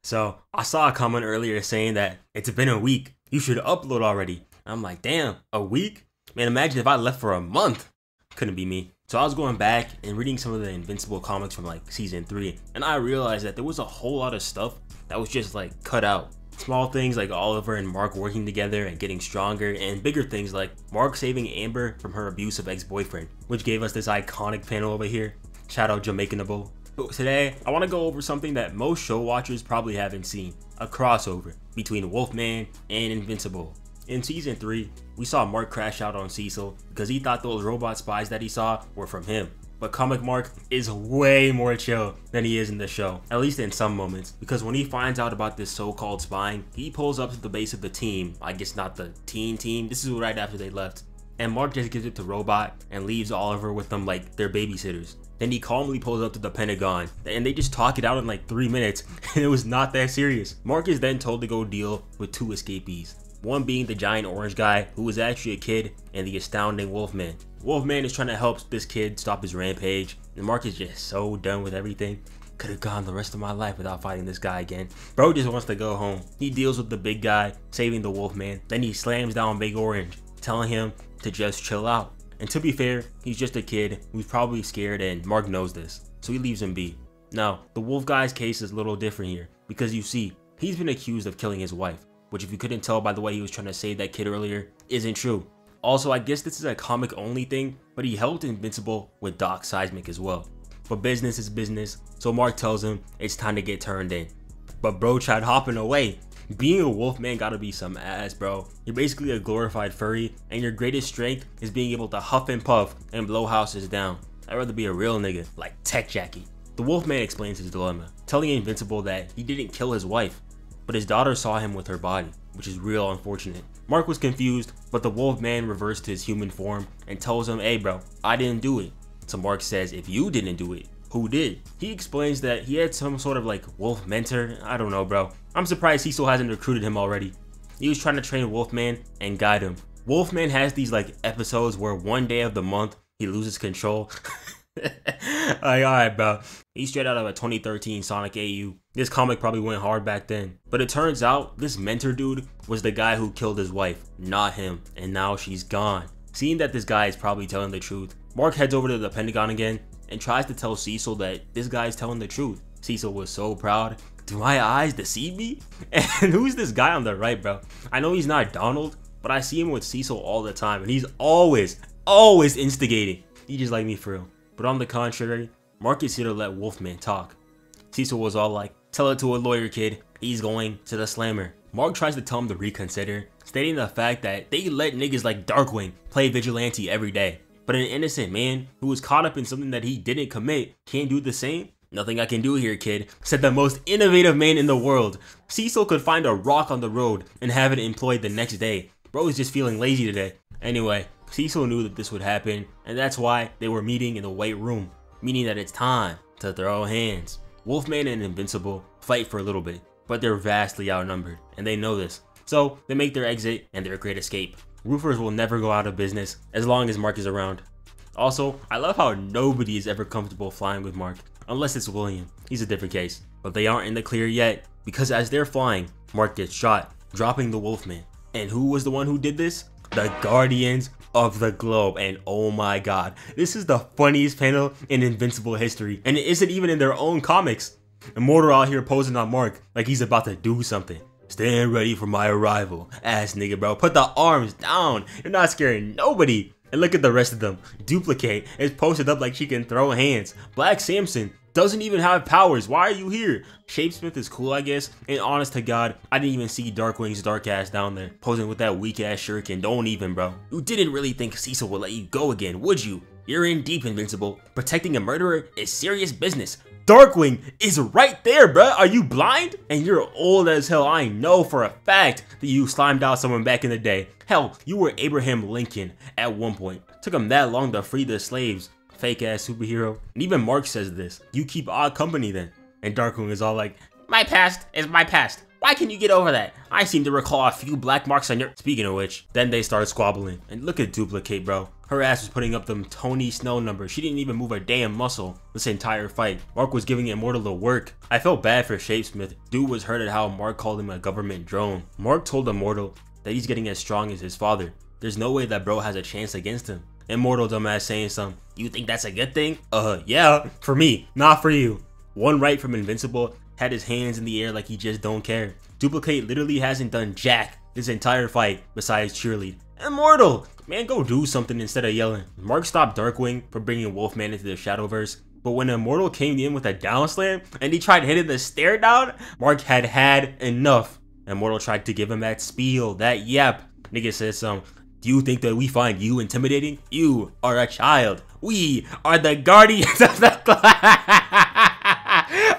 So I saw a comment earlier saying that it's been a week, you should upload already. I'm like, damn, a week? Man, imagine if I left for a month. Couldn't be me. So I was going back and reading some of the Invincible comics from like season 3, and I realized that there was a whole lot of stuff that was just like cut out. Small things like Oliver and Mark working together and getting stronger, and bigger things like Mark saving Amber from her abusive ex-boyfriend, which gave us this iconic panel over here. Shout out Jamaicanable. But today, I want to go over something that most show watchers probably haven't seen, a crossover between Wolfman and Invincible. In season 3, we saw Mark crash out on Cecil because he thought those robot spies that he saw were from him. But comic Mark is way more chill than he is in the show, at least in some moments, because when he finds out about this so-called spying, he pulls up to the base of the team, I guess not the teen team, this is right after they left, and Mark just gives it to Robot and leaves Oliver with them like they're babysitters. Then he calmly pulls up to the Pentagon, and they just talk it out in like 3 minutes, and it was not that serious. Mark is then told to go deal with 2 escapees, one being the giant orange guy who was actually a kid, and the Astounding Wolf Man. Wolfman is trying to help this kid stop his rampage, and Mark is just so done with everything. Could have gone the rest of my life without fighting this guy again. Bro just wants to go home. He deals with the big guy, saving the Wolfman, then he slams down Big Orange, telling him to just chill out. And to be fair, he's just a kid who's probably scared, and Mark knows this, so he leaves him be. Now, the Wolf guy's case is a little different here, because you see, he's been accused of killing his wife, which if you couldn't tell by the way he was trying to save that kid earlier, isn't true. Also, I guess this is a comic only thing, but he helped Invincible with Doc Seismic as well. But business is business, so Mark tells him it's time to get turned in. But bro tried hopping away. Being a Wolfman gotta be some ass, bro. You're basically a glorified furry, and your greatest strength is being able to huff and puff and blow houses down. I'd rather be a real nigga, like Tech Jackie. The Wolfman explains his dilemma, telling Invincible that he didn't kill his wife, but his daughter saw him with her body, which is real unfortunate. Mark was confused, but the Wolfman reverts to his human form and tells him, hey bro, I didn't do it. So Mark says, if you didn't do it, who did? He explains that he had some sort of like wolf mentor. I don't know, bro. I'm surprised Cecil hasn't recruited him already. He was trying to train Wolfman and guide him. Wolfman has these like episodes where one day of the month he loses control. Alright bro, he's straight out of a 2013 Sonic AU. This comic probably went hard back then, but it turns out this mentor dude was the guy who killed his wife, not him, and now she's gone. Seeing that this guy is probably telling the truth, Mark heads over to the Pentagon again and tries to tell Cecil that this guy is telling the truth. Cecil was so proud. Do my eyes deceive me? And who's this guy on the right, bro? I know he's not Donald, but I see him with Cecil all the time, and he's always instigating. He just like me for real. But on the contrary, Mark is here to let Wolfman talk. Cecil was all like, tell it to a lawyer, kid. He's going to the slammer. Mark tries to tell him to reconsider, stating the fact that they let niggas like Darkwing play vigilante every day. But an innocent man who was caught up in something that he didn't commit can't do the same? Nothing I can do here, kid, said the most innovative man in the world. Cecil could find a rock on the road and have it employed the next day. Bro is just feeling lazy today. Anyway, Cecil knew that this would happen, and that's why they were meeting in the White Room, meaning that it's time to throw hands. Wolfman and Invincible fight for a little bit, but they're vastly outnumbered, and they know this. So they make their exit and their great escape. Roofers will never go out of business as long as Mark is around. Also, I love how nobody is ever comfortable flying with Mark, unless it's William. He's a different case. But they aren't in the clear yet, because as they're flying, Mark gets shot, dropping the Wolfman. And who was the one who did this? The Guardians of the Globe. And oh my god, this is the funniest panel in Invincible history, and it isn't even in their own comics. Immortal out here posing on Mark like he's about to do something. Stand ready for my arrival, ass nigga, bro. Put the arms down. You're not scaring nobody. And look at the rest of them. Duplicate is posted up like she can throw hands. Black Samson doesn't even have powers. Why are you here? Shapesmith is cool, I guess. And honest to God, I didn't even see Darkwing's dark ass down there, posing with that weak ass shuriken. Don't even, bro. You didn't really think Cecil would let you go again, would you? You're in deep, Invincible. Protecting a murderer is serious business. Darkwing is right there, bruh. Are you blind? And you're old as hell. I know for a fact that you slimed out someone back in the day. Hell, you were Abraham Lincoln at one point. Took him that long to free the slaves. Fake ass superhero. And even Mark says this. You keep odd company then. And Darkwing is all like, my past is my past. Why can you get over that? I seem to recall a few black marks on your... Speaking of which, then they start squabbling. And look at Duplicate, bro. Her ass was putting up them Tony Snell numbers. She didn't even move a damn muscle this entire fight. Mark was giving Immortal the work. I felt bad for Shapesmith. Dude was hurt at how Mark called him a government drone. Mark told Immortal that he's getting as strong as his father. There's no way that bro has a chance against him. Immortal dumbass saying something, "You think that's a good thing?" Yeah, for me, not for you. One right from Invincible had his hands in the air like he just don't care. Duplicate literally hasn't done jack this entire fight besides cheerlead. Immortal, man, go do something instead of yelling. Mark stopped Darkwing for bringing Wolfman into the Shadowverse, but when Immortal came in with a down slam and he tried hitting the stare down, Mark had enough. Immortal tried to give him that spiel, that yap. Nigga said do you think that we find you intimidating? You are a child. We are the guardians of the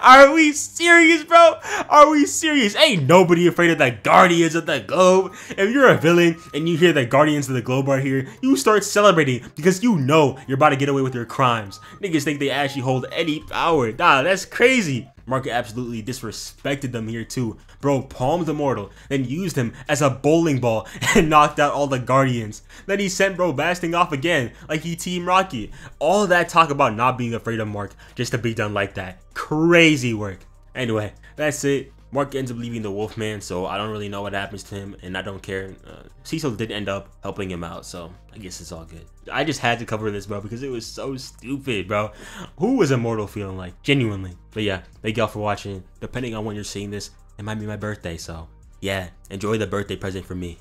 Are we serious, bro? Are we serious? Ain't nobody afraid of the Guardians of the Globe. If you're a villain and you hear the Guardians of the Globe are here, you start celebrating because you know you're about to get away with your crimes. Niggas think they actually hold any power. Nah, that's crazy. Mark absolutely disrespected them here too. Bro palmed Immortal, then used him as a bowling ball and knocked out all the Guardians. Then he sent bro blasting off again like he Team Rocky. All that talk about not being afraid of Mark just to be done like that. Crazy work. Anyway, that's it. Mark ends up leaving the Wolfman, so I don't really know what happens to him, and I don't care. Cecil did end up helping him out, so I guess it's all good. I just had to cover this, bro, because it was so stupid, bro. Who was Immortal feeling like? Genuinely. But yeah, thank y'all for watching. Depending on when you're seeing this, it might be my birthday, so yeah, enjoy the birthday present from me.